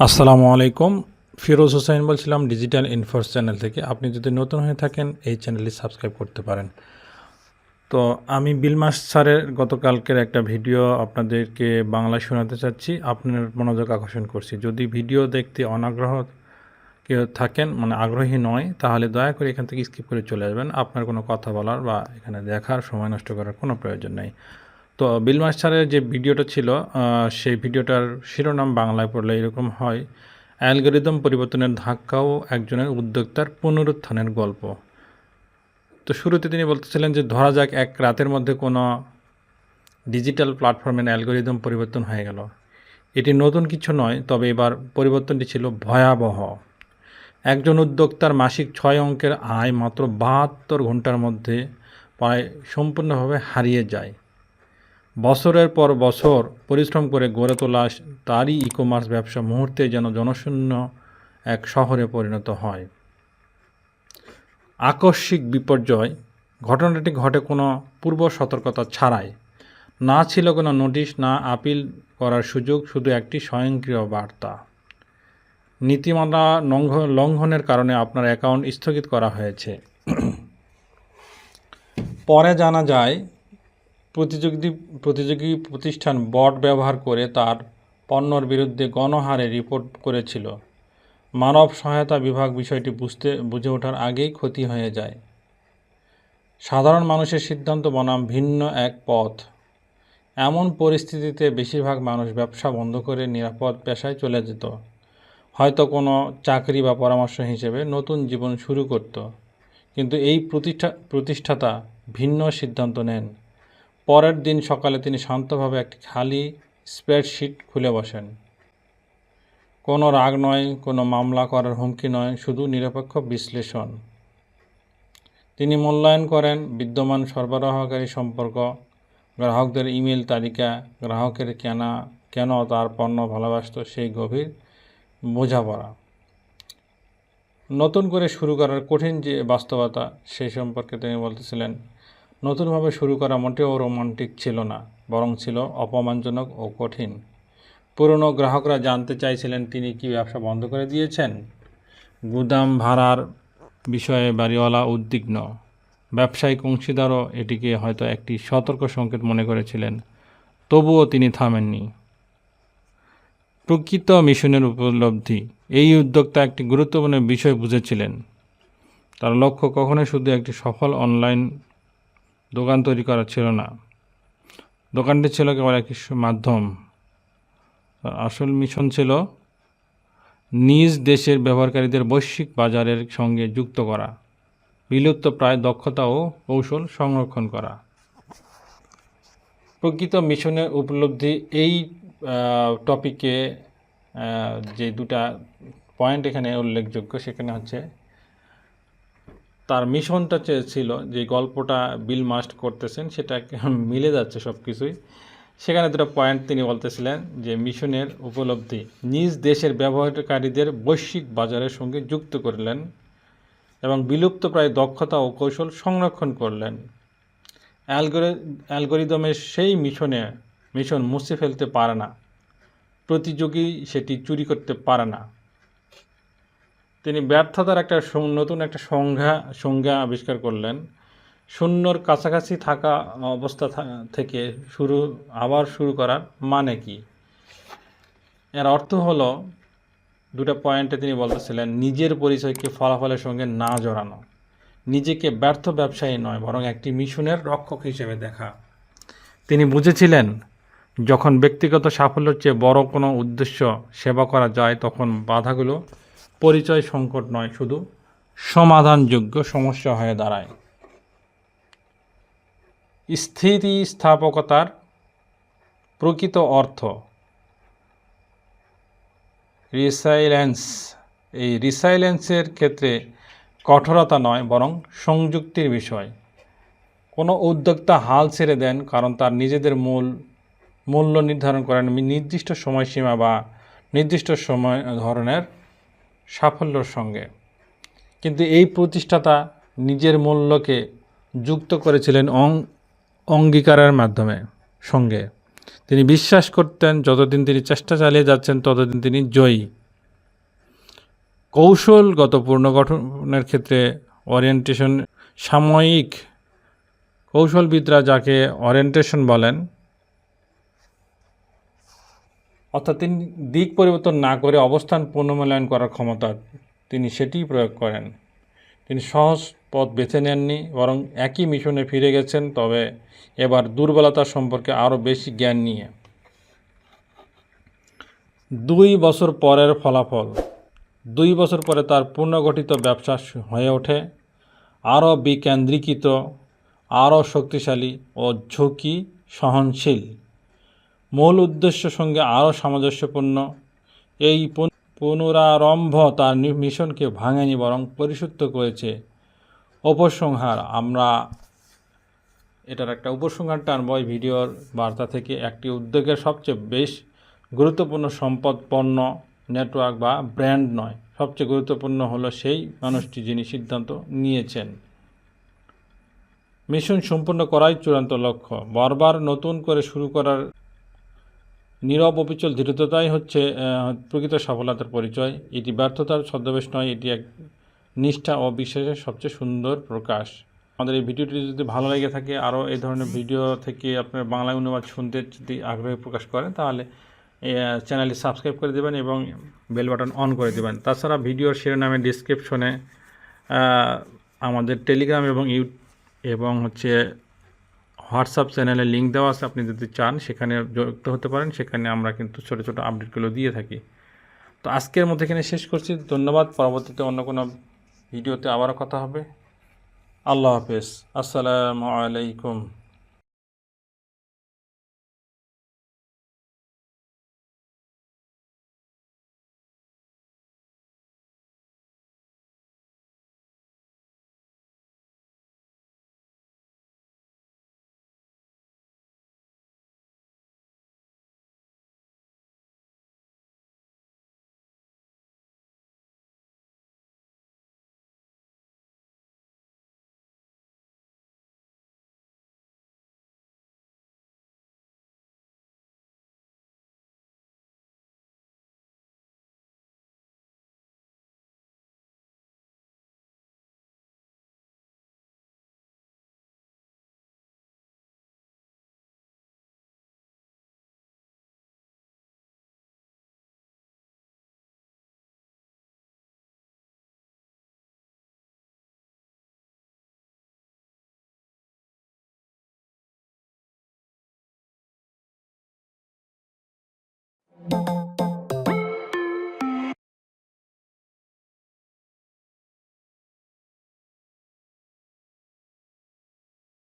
আসসালামু আলাইকুম। ফিরোজ হোসেন বলছিলাম ডিজিটাল ইনফোর্স চ্যানেল থেকে। আপনি যদি নতুন হয়ে থাকেন এই চ্যানেলটি সাবস্ক্রাইব করতে পারেন। তো আমি বিলমাস স্যারের গতকালকের একটা ভিডিও আপনাদেরকে বাংলায় শোনাতে চাচ্ছি, আপনার মনোযোগ আকর্ষণ করছি। যদি ভিডিও দেখতে অনাগ্রহ কেউ থাকেন, মানে আগ্রহী নয়, তাহলে দয়া করে এখান থেকে স্কিপ করে চলে আসবেন। আপনার কোনো কথা বলার বা এখানে দেখার সময় নষ্ট করার কোনো প্রয়োজন নেই। তো বিলমাস স্যারের যে ভিডিওটা ছিল, সেই ভিডিওটার শিরোনাম বাংলায় পড়লে এরকম হয়: অ্যালগরিদম পরিবর্তনের ধাক্কাও একজনের উদ্যোক্তার পুনরুত্থানের গল্প। তো শুরুতে তিনি বলতেছিলেন যে ধরা যাক এক রাতের মধ্যে কোনো ডিজিটাল প্ল্যাটফর্মের অ্যালগরিদম পরিবর্তন হয়ে গেল। এটি নতুন কিছু নয়, তবে এবার পরিবর্তনটি ছিল ভয়াবহ। একজন উদ্যোক্তার মাসিক 6 অঙ্কের আয় মাত্র 72 ঘন্টার মধ্যে প্রায় সম্পূর্ণভাবে হারিয়ে যায়। বছরের পর বছর পরিশ্রম করে গড়ে তোলা তারই ই-কমার্স ব্যবসা মুহূর্তে যেন জনশূন্য এক শহরে পরিণত হয়। আকস্মিক বিপর্যয়। ঘটনাটি ঘটে কোনো পূর্ব সতর্কতা ছাড়াই। না ছিল কোনো নোটিশ, না আপিল করার সুযোগ, শুধু একটি স্বয়ংক্রিয় বার্তা: নীতিমালা লঙ্ঘনের কারণে আপনার অ্যাকাউন্ট স্থগিত করা হয়েছে। পরে জানা যায় প্রতিযোগী প্রতিষ্ঠান বট ব্যবহার করে তার পণ্যর বিরুদ্ধে গণহারে রিপোর্ট করেছিল। মানব সহায়তা বিভাগ বিষয়টি বুঝে ওঠার আগেই ক্ষতি হয়ে যায়। সাধারণ মানুষের সিদ্ধান্ত বনাম ভিন্ন এক পথ। এমন পরিস্থিতিতে বেশিরভাগ মানুষ ব্যবসা বন্ধ করে নিরাপদ পেশায় চলে যেত, হয়তো কোনো চাকরি বা পরামর্শ হিসেবে নতুন জীবন শুরু করত। কিন্তু এই প্রতিষ্ঠাতা ভিন্ন সিদ্ধান্ত নেন। পরের দিন সকালে তিনি শান্তভাবে একটি খালি স্প্রেডশিট খুলে বসেন। কোনো রাগ নয়, কোনো মামলা করার হুমকি নয়, শুধু নিরপেক্ষ বিশ্লেষণ। তিনি মূল্যায়ন করেন বিদ্যমান সরবরাহকারী সম্পর্ক, গ্রাহকদের ইমেল তালিকা, গ্রাহকের কেন তার পণ্য ভালোবাসত সেই গভীর বোঝাপড়া। নতুন করে শুরু করার কঠিন যে বাস্তবতা, সেই সম্পর্কে তিনি বলতেছিলেন, নতুনভাবে শুরু করা মোটেও রোমান্টিক ছিল না, বরং ছিল অপমানজনক ও কঠিন। পুরনো গ্রাহকরা জানতে চাইছিলেন তিনি কি ব্যবসা বন্ধ করে দিয়েছেন। গুদাম ভাড়ার বিষয়ে বাড়িওয়ালা উদ্বিগ্ন। ব্যবসায়িক অংশীদারও এটিকে হয়তো একটি সতর্ক সংকেত মনে করেছিলেন। তবুও তিনি থামেননি। প্রকৃত মিশনের উপলব্ধি। এই উদ্যোক্তা একটি গুরুত্বপূর্ণ বিষয় বুঝেছিলেন। তার লক্ষ্য কখনোই শুধু একটি সফল অনলাইন দোকান তৈরি করা ছিল না। দোকানটি ছিল কেবল একটি মাধ্যম। আসল মিশন ছিল নিজ দেশের ব্যবহারকারীদের বৈশ্বিক বাজারের সঙ্গে যুক্ত করা, বিলুপ্ত প্রায় দক্ষতা ও কৌশল সংরক্ষণ করা। প্রকৃত মিশনের উপলব্ধি, এই টপিকে যে দুটা পয়েন্ট এখানে উল্লেখযোগ্য, সেখানে হচ্ছে তার মিশনটা ছিল, যে গল্পটা বিল মাস্ট করতেছেন সেটা মিলে যাচ্ছে সব কিছুই। সেখানে দুটো পয়েন্ট তিনি বলতেছিলেন যে মিশনের উপলব্ধি: নিজ দেশের ব্যবহারকারীদের বৈশ্বিক বাজারের সঙ্গে যুক্ত করলেন এবং বিলুপ্ত প্রায় দক্ষতা ও কৌশল সংরক্ষণ করলেন। অ্যালগরিদমের সেই মিশন মুছে ফেলতে পারে না, প্রতিযোগী সেটি চুরি করতে পারে না। তিনি ব্যর্থতার নতুন একটা সংজ্ঞা আবিষ্কার করলেন: শূন্যর কাছাকাছি থাকা অবস্থা থেকে আবার শুরু করার মানে কি। এর অর্থ হলো, দুটা পয়েন্টে তিনি বলতেছিলেন, নিজের পরিচয়কে ফলাফলের সঙ্গে না জড়ানো, নিজেকে ব্যর্থ ব্যবসায়ী নয়, বরং একটি মিশনের রক্ষক হিসেবে দেখা। তিনি বুঝেছিলেন যখন ব্যক্তিগত সাফল্যের চেয়ে বড় কোনো উদ্দেশ্য সেবা করা যায়, তখন বাধাগুলো পরিচয় সংকট নয়, শুধু সমাধানযোগ্য সমস্যা হয়ে দাঁড়ায়। স্থিতিস্থাপকতার প্রকৃত অর্থ রিসাইলেন্স। এই রিসাইলেন্সের ক্ষেত্রে কঠোরতা নয়, বরং সংযুক্তির বিষয়। কোনো উদ্যোক্তা হাল ছেড়ে দেন কারণ তার নিজেদের মূল্য নির্ধারণ করেন নির্দিষ্ট সময়সীমা বা নির্দিষ্ট সময় ধরনের সাফল্যর সঙ্গে। কিন্তু এই প্রতিষ্ঠাতা নিজের মূল্যকে যুক্ত করেছিলেন অঙ্গীকারের সঙ্গে। তিনি বিশ্বাস করতেন যতদিন তিনি চেষ্টা চালিয়ে যাচ্ছেন ততদিন তিনি জয়ী। কৌশলগত পুনর্গঠনের ক্ষেত্রে ওরিয়েন্টেশন সাময়িক কৌশলবিদরা যাকে ওরিয়েন্টেশন বলেন, অর্থাৎ তিনি দিক পরিবর্তন না করে অবস্থান পুনর্মূল্যায়ন করার ক্ষমতা তিনি সেটিই প্রয়োগ করেন। তিনি সহজ পথ বেছে নেননি, বরং একই মিশনে ফিরে গেছেন, তবে এবার দুর্বলতা সম্পর্কে আরও বেশি জ্ঞান নিয়ে। 2 বছর পরের ফলাফল। 2 বছর পরে তার পুনর্গঠিত ব্যবসা হয়ে ওঠে আরও বিকেন্দ্রীকৃত, আরও শক্তিশালী ও ঝুঁকি সহনশীল, মূল উদ্দেশ্যের সঙ্গে আরও সামঞ্জস্যপূর্ণ। এই পুনরারম্ভ তার মিশনকে ভাঙেনি, বরং পরিশুদ্ধ করেছে। উপসংহার, আমরা এটার একটা উপসংহার টানব এই ভিডিওর বার্তা থেকে। একটি উদ্যোগের সবচেয়ে বেশ গুরুত্বপূর্ণ সম্পদ পণ্য, নেটওয়ার্ক বা ব্র্যান্ড নয়, সবচেয়ে গুরুত্বপূর্ণ হলো সেই মানুষটি যিনি সিদ্ধান্ত নিয়েছেন। মিশন সম্পূর্ণ করাই চূড়ান্ত লক্ষ্য। বারবার নতুন করে শুরু করার নীরব অবিচল দৃঢ়তাই হচ্ছে প্রকৃত সফলতার পরিচয়। এটি ব্যর্থতার ছদ্মবেশ নয়, এটি এক নিষ্ঠা ও বিশ্বাসের সবচেয়ে সুন্দর প্রকাশ। আমাদের এই ভিডিওটি যদি ভালো লেগে থাকে, আরও এই ধরনের ভিডিও থেকে আপনার বাংলায় অনুবাদ শুনতে যদি আগ্রহ প্রকাশ করেন, তাহলে চ্যানেলটি সাবস্ক্রাইব করে দেবেন এবং বেল বাটন অন করে দেবেন। তাছাড়া ভিডিওর শিরোনামে ডিসক্রিপশনে আমাদের টেলিগ্রাম এবং হোয়াটসঅ্যাপ চ্যানেলের লিঙ্ক দেওয়া আছে। আপনি যদি চান সেখানে যুক্ত হতে পারেন, সেখানে আমরা কিন্তু ছোটো ছোটো আপডেটগুলো দিয়ে থাকি। তো আজকের মধ্যে এখানে শেষ করছি। ধন্যবাদ। পরবর্তীতে অন্য কোনো ভিডিওতে আবারও কথা হবে। আল্লাহ হাফেজ। আসসালামু আলাইকুম।